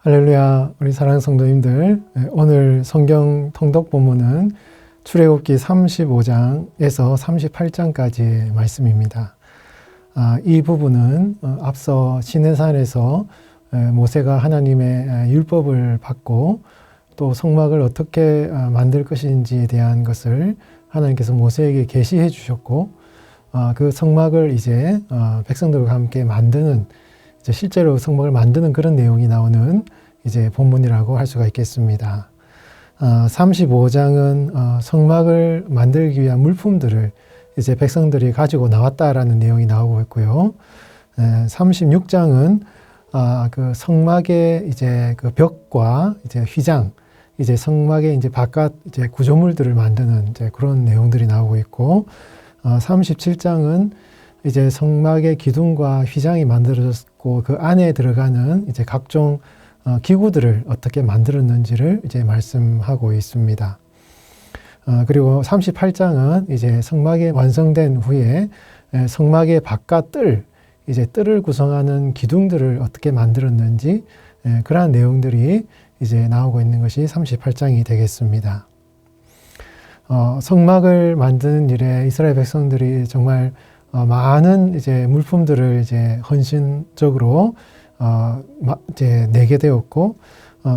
할렐루야, 우리 사랑하는 성도님들, 오늘 성경 통독 본문은 출애굽기 35장에서 38장까지의 말씀입니다. 이 부분은 앞서 시내산에서 모세가 하나님의 율법을 받고 또 성막을 어떻게 만들 것인지에 대한 것을 하나님께서 모세에게 계시해 주셨고, 그 성막을 이제 백성들과 함께 만드는, 이제 실제로 성막을 만드는 그런 내용이 나오는 이제 본문이라고 할 수가 있겠습니다. 35장은 성막을 만들기 위한 물품들을 이제 백성들이 가지고 나왔다라는 내용이 나오고 있고요. 36장은 그 성막의 이제 그 벽과 이제 휘장, 이제 성막의 이제 바깥 이제 구조물들을 만드는 이제 그런 내용들이 나오고 있고, 37장은 이제 성막의 기둥과 휘장이 만들어졌고 그 안에 들어가는 이제 각종 기구들을 어떻게 만들었는지를 이제 말씀하고 있습니다. 그리고 38장은 이제 성막이 완성된 후에 성막의 바깥 뜰, 이제 뜰을 구성하는 기둥들을 어떻게 만들었는지 그러한 내용들이 이제 나오고 있는 것이 38장이 되겠습니다. 성막을 만드는 일에 이스라엘 백성들이 정말 많은 이제 물품들을 이제 헌신적으로 이제 내게 되었고,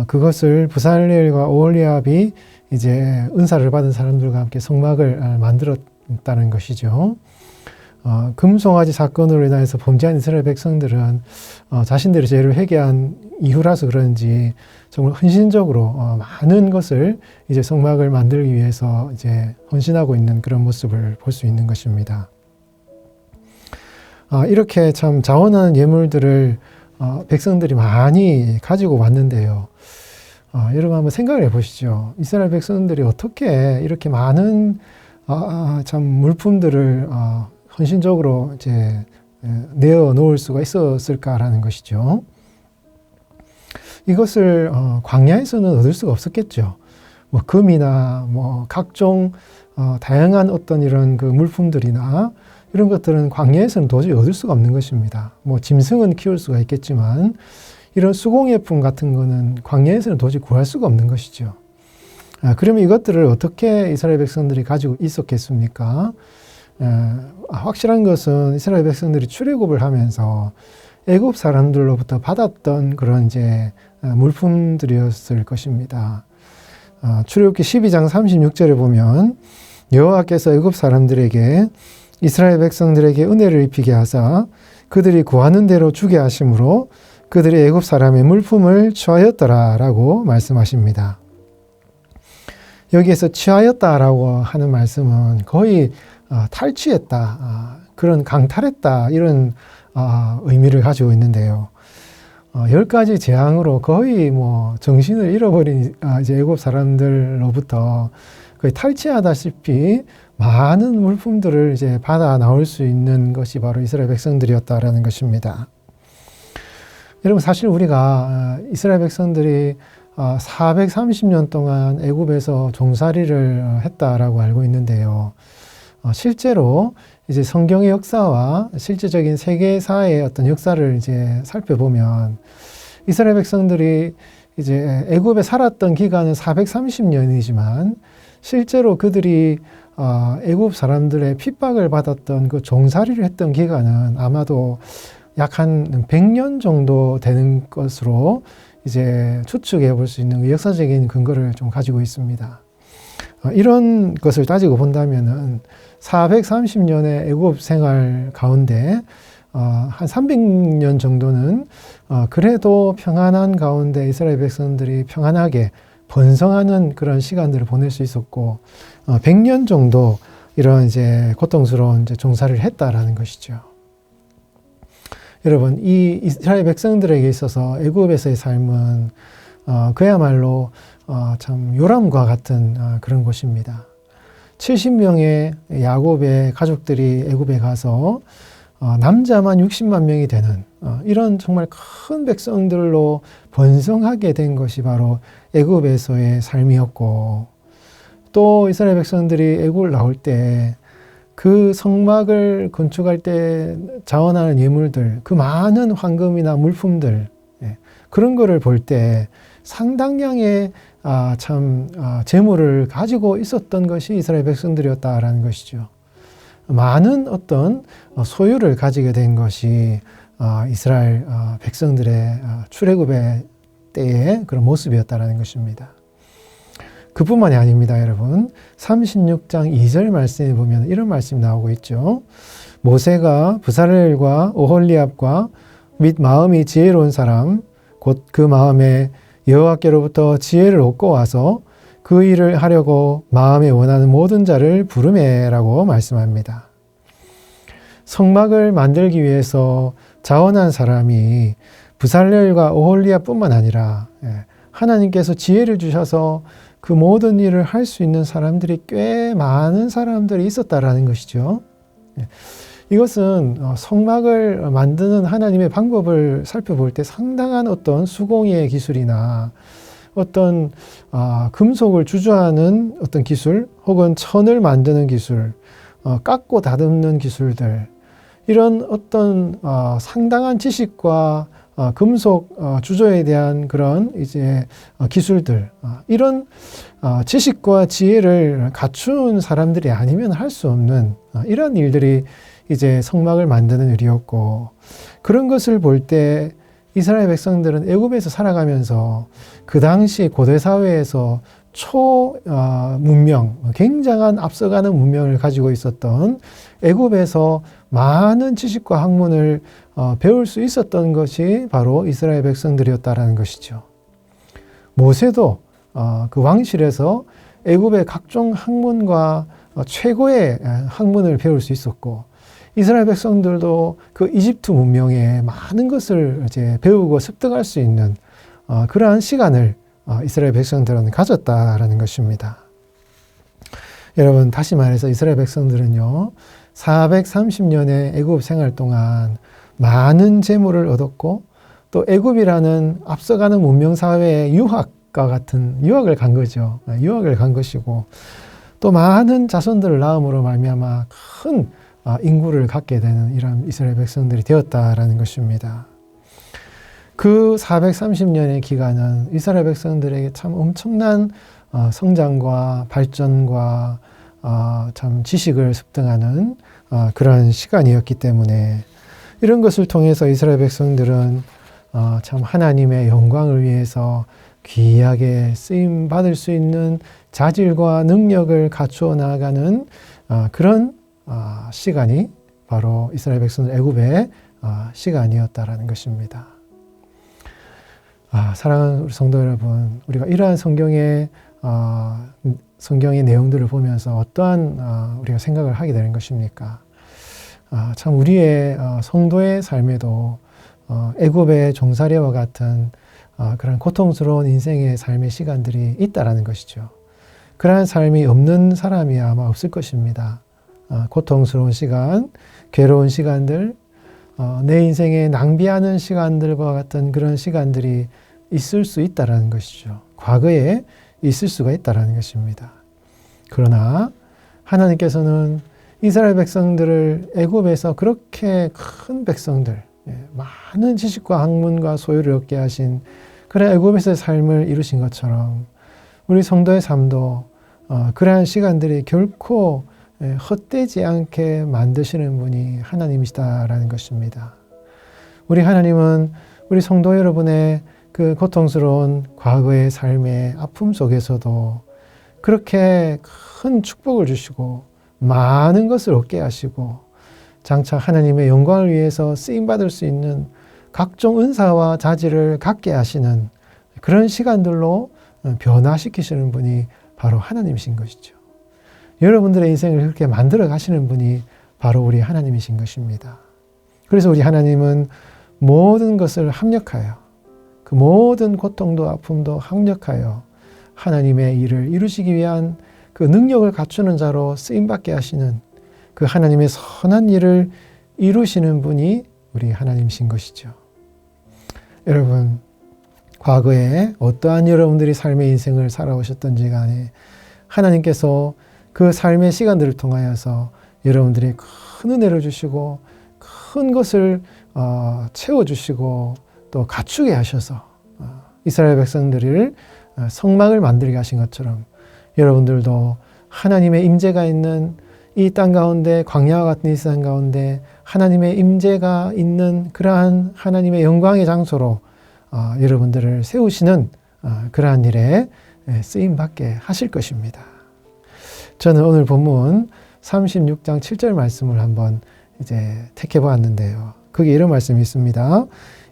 그것을 부살렐과 오홀리압이 이제 은사를 받은 사람들과 함께 성막을 만들었다는 것이죠. 금송아지 사건으로 인해서 범죄한 이스라엘 백성들은 자신들이 죄를 회개한 이후라서 그런지 정말 헌신적으로 많은 것을 이제 성막을 만들기 위해서 이제 헌신하고 있는 그런 모습을 볼 수 있는 것입니다. 이렇게 참 자원하는 예물들을 백성들이 많이 가지고 왔는데요. 여러분 한번 생각을 해보시죠. 이스라엘 백성들이 어떻게 이렇게 많은 참 물품들을 헌신적으로 이제 내어 놓을 수가 있었을까라는 것이죠. 이것을 광야에서는 얻을 수가 없었겠죠. 뭐 금이나 뭐 각종 다양한 어떤 이런 그 물품들이나 이런 것들은 광야에서는 도저히 얻을 수가 없는 것입니다. 뭐 짐승은 키울 수가 있겠지만 이런 수공예품 같은 거는 광야에서는 도저히 구할 수가 없는 것이죠. 그러면 이것들을 어떻게 이스라엘 백성들이 가지고 있었겠습니까? 확실한 것은 이스라엘 백성들이 출애굽을 하면서 애굽 사람들로부터 받았던 그런 이제 물품들이었을 것입니다. 출애굽기 12장 36절에 보면 여호와께서 애굽 사람들에게 이스라엘 백성들에게 은혜를 입히게 하사 그들이 구하는 대로 주게 하심으로 그들이 애굽 사람의 물품을 취하였더라라고 말씀하십니다. 여기에서 취하였다라고 하는 말씀은 거의 탈취했다, 그런 강탈했다 이런 의미를 가지고 있는데요. 10가지 재앙으로 거의 뭐 정신을 잃어버린 이제 애굽 사람들로부터 거의 탈취하다시피 많은 물품들을 이제 받아 나올 수 있는 것이 바로 이스라엘 백성들이었다라는 것입니다. 여러분 사실 우리가 이스라엘 백성들이 430년 동안 애굽에서 종살이를 했다라고 알고 있는데요. 실제로 이제 성경의 역사와 실제적인 세계사의 어떤 역사를 이제 살펴보면 이스라엘 백성들이 이제 애굽에 살았던 기간은 430년이지만 실제로 그들이 애굽 사람들의 핍박을 받았던 그 종살이를 했던 기간은 아마도 약 한 100년 정도 되는 것으로 이제 추측해 볼 수 있는 역사적인 근거를 좀 가지고 있습니다. 이런 것을 따지고 본다면은 430년의 애굽 생활 가운데 한 300년 정도는 그래도 평안한 가운데 이스라엘 백성들이 평안하게 번성하는 그런 시간들을 보낼 수 있었고 100년 정도 이런 이제 고통스러운 이제 종살이를 했다라는 것이죠. 여러분, 이 이스라엘 백성들에게 있어서 애굽에서의 삶은 그야말로 참 요람과 같은 그런 곳입니다. 70명의 야곱의 가족들이 애굽에 가서 남자만 60만 명이 되는 이런 정말 큰 백성들로 번성하게 된 것이 바로 애굽에서의 삶이었고, 또 이스라엘 백성들이 애굽을 나올 때 그 성막을 건축할 때 자원하는 예물들, 그 많은 황금이나 물품들, 그런 거를 볼 때 상당량의 재물을 가지고 있었던 것이 이스라엘 백성들이었다라는 것이죠. 많은 어떤 소유를 가지게 된 것이 이스라엘 백성들의 출애굽의 때의 그런 모습이었다라는 것입니다. 그뿐만이 아닙니다, 여러분. 36장 2절 말씀에 보면 이런 말씀이 나오고 있죠. 모세가 브살렐과 오홀리압과 및 마음이 지혜로운 사람 곧 그 마음에 여호와께로부터 지혜를 얻고 와서 그 일을 하려고 마음에 원하는 모든 자를 부르매라고 말씀합니다. 성막을 만들기 위해서 자원한 사람이 브살렐과 오홀리압뿐만 아니라 하나님께서 지혜를 주셔서 그 모든 일을 할 수 있는 사람들이 꽤 많은 사람들이 있었다라는 것이죠. 이것은 성막을 만드는 하나님의 방법을 살펴볼 때 상당한 어떤 수공예의 기술이나 어떤 금속을 주저하는 어떤 기술 혹은 천을 만드는 기술, 깎고 다듬는 기술들, 이런 어떤 상당한 지식과 금속 주조에 대한 그런 이제 기술들, 이런 지식과 지혜를 갖춘 사람들이 아니면 할 수 없는 이런 일들이 이제 성막을 만드는 일이었고, 그런 것을 볼 때 이스라엘 백성들은 애굽에서 살아가면서 그 당시 고대 사회에서 문명, 굉장한 앞서가는 문명을 가지고 있었던 애굽에서 많은 지식과 학문을 배울 수 있었던 것이 바로 이스라엘 백성들이었다라는 것이죠. 모세도 그 왕실에서 애굽의 각종 학문과 최고의 학문을 배울 수 있었고, 이스라엘 백성들도 그 이집트 문명에 많은 것을 이제 배우고 습득할 수 있는 그러한 시간을 이스라엘 백성들은 가졌다라는 것입니다. 여러분, 다시 말해서 이스라엘 백성들은요, 430년의 애굽 생활 동안 많은 재물을 얻었고, 또 애굽이라는 앞서가는 문명 사회의 유학과 같은 유학을 간 거죠. 유학을 간 것이고, 또 많은 자손들을 낳음으로 말미암아 큰 인구를 갖게 되는 이런 이스라엘 백성들이 되었다라는 것입니다. 그 430년의 기간은 이스라엘 백성들에게 참 엄청난 성장과 발전과 참 지식을 습득하는 그런 시간이었기 때문에, 이런 것을 통해서 이스라엘 백성들은 참 하나님의 영광을 위해서 귀하게 쓰임 받을 수 있는 자질과 능력을 갖추어 나아가는 그런 시간이 바로 이스라엘 백성들 애굽의 시간이었다라는 것입니다. 사랑하는 우리 성도 여러분, 우리가 이러한 성경의 내용들을 보면서 어떠한 우리가 생각을 하게 되는 것입니까? 참 우리의 성도의 삶에도 애굽의 종살이와 같은 그런 고통스러운 인생의 삶의 시간들이 있다라는 것이죠. 그러한 삶이 없는 사람이 아마 없을 것입니다. 고통스러운 시간, 괴로운 시간들, 내 인생에 낭비하는 시간들과 같은 그런 시간들이 있을 수 있다라는 것이죠. 과거에 있을 수가 있다라는 것입니다. 그러나 하나님께서는 이스라엘 백성들을 애굽에서 그렇게 큰 백성들, 많은 지식과 학문과 소유를 얻게 하신 그런 애굽에서의 삶을 이루신 것처럼 우리 성도의 삶도 그러한 시간들이 결코 헛되지 않게 만드시는 분이 하나님이시다라는 것입니다. 우리 하나님은 우리 성도 여러분의 그 고통스러운 과거의 삶의 아픔 속에서도 그렇게 큰 축복을 주시고 많은 것을 얻게 하시고 장차 하나님의 영광을 위해서 쓰임받을 수 있는 각종 은사와 자질을 갖게 하시는 그런 시간들로 변화시키시는 분이 바로 하나님이신 것이죠. 여러분들의 인생을 그렇게 만들어 가시는 분이 바로 우리 하나님이신 것입니다. 그래서 우리 하나님은 모든 것을 합력하여, 그 모든 고통도 아픔도 합력하여 하나님의 일을 이루시기 위한 그 능력을 갖추는 자로 쓰임받게 하시는 그 하나님의 선한 일을 이루시는 분이 우리 하나님이신 것이죠. 여러분, 과거에 어떠한 여러분들이 삶의 인생을 살아오셨던지 간에 하나님께서 그 삶의 시간들을 통하여서 여러분들이 큰 은혜를 주시고 큰 것을 채워주시고 또 갖추게 하셔서 이스라엘 백성들을 성막을 만들게 하신 것처럼 여러분들도 하나님의 임재가 있는 이 땅 가운데, 광야와 같은 이 세상 가운데 하나님의 임재가 있는 그러한 하나님의 영광의 장소로 여러분들을 세우시는 그러한 일에 쓰임받게 하실 것입니다. 저는 오늘 본문 36장 7절 말씀을 한번 이제 택해 보았는데요. 거기 이런 말씀이 있습니다.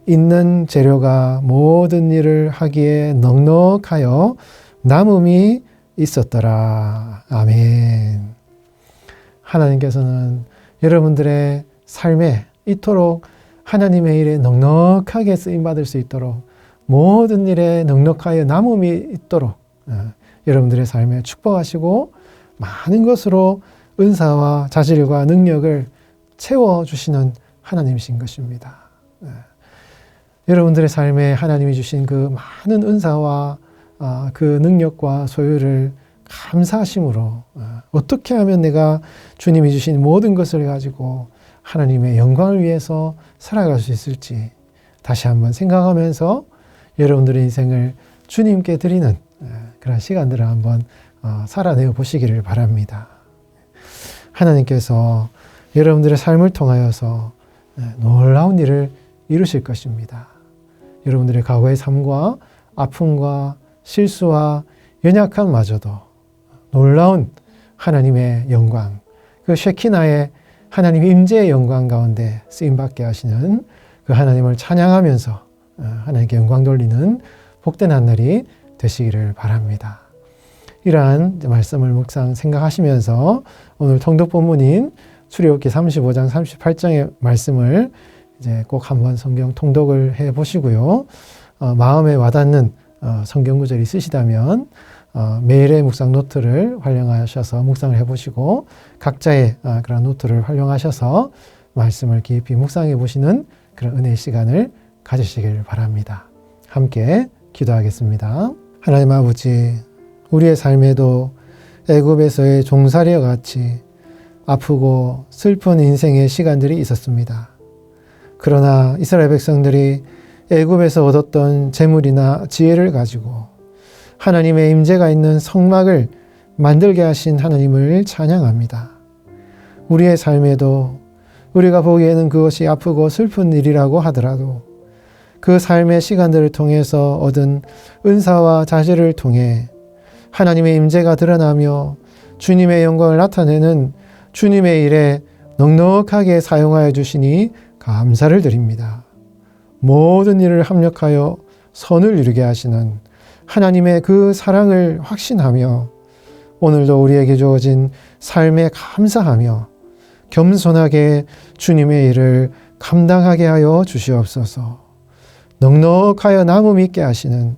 있는 재료가 모든 일을 하기에 넉넉하여 남음이 있었더라. 아멘. 하나님께서는 여러분들의 삶에 이토록 하나님의 일에 넉넉하게 쓰임받을 수 있도록 모든 일에 넉넉하여 남음이 있도록 여러분들의 삶에 축복하시고 많은 것으로 은사와 자질과 능력을 채워주시는 하나님이신 것입니다. 여러분들의 삶에 하나님이 주신 그 많은 은사와 그 능력과 소유를 감사하심으로 어떻게 하면 내가 주님이 주신 모든 것을 가지고 하나님의 영광을 위해서 살아갈 수 있을지 다시 한번 생각하면서 여러분들의 인생을 주님께 드리는 그런 시간들을 한번 살아내어 보시기를 바랍니다. 하나님께서 여러분들의 삶을 통하여서 놀라운 일을 이루실 것입니다. 여러분들의 과거의 삶과 아픔과 실수와 연약함마저도 놀라운 하나님의 영광, 그 쉐키나의 하나님의 임재의 영광 가운데 쓰임받게 하시는 그 하나님을 찬양하면서 하나님께 영광 돌리는 복된 한 날이 되시기를 바랍니다. 이러한 말씀을 묵상 생각하시면서 오늘 통독 본문인 출애굽기 35장 38장의 말씀을 이제 꼭 한번 성경 통독을 해 보시고요. 마음에 와닿는 성경 구절이 있으시다면 매일의 묵상 노트를 활용하셔서 묵상을 해보시고 각자의 그런 노트를 활용하셔서 말씀을 깊이 묵상해 보시는 그런 은혜의 시간을 가지시길 바랍니다. 함께 기도하겠습니다. 하나님 아버지, 우리의 삶에도 애굽에서의 종살이와 같이 아프고 슬픈 인생의 시간들이 있었습니다. 그러나 이스라엘 백성들이 애굽에서 얻었던 재물이나 지혜를 가지고 하나님의 임재가 있는 성막을 만들게 하신 하나님을 찬양합니다. 우리의 삶에도 우리가 보기에는 그것이 아프고 슬픈 일이라고 하더라도 그 삶의 시간들을 통해서 얻은 은사와 자질을 통해 하나님의 임재가 드러나며 주님의 영광을 나타내는 주님의 일에 넉넉하게 사용하여 주시니 감사를 드립니다. 모든 일을 합력하여 선을 이루게 하시는 하나님의 그 사랑을 확신하며 오늘도 우리에게 주어진 삶에 감사하며 겸손하게 주님의 일을 감당하게 하여 주시옵소서. 넉넉하여 남음 있게 하시는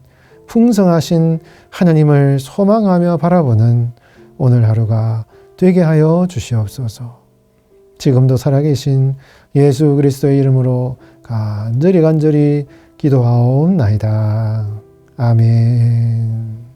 풍성하신 하나님을 소망하며 바라보는 오늘 하루가 되게 하여 주시옵소서. 지금도 살아계신 예수 그리스도의 이름으로 간절히 기도하옵나이다. 아멘.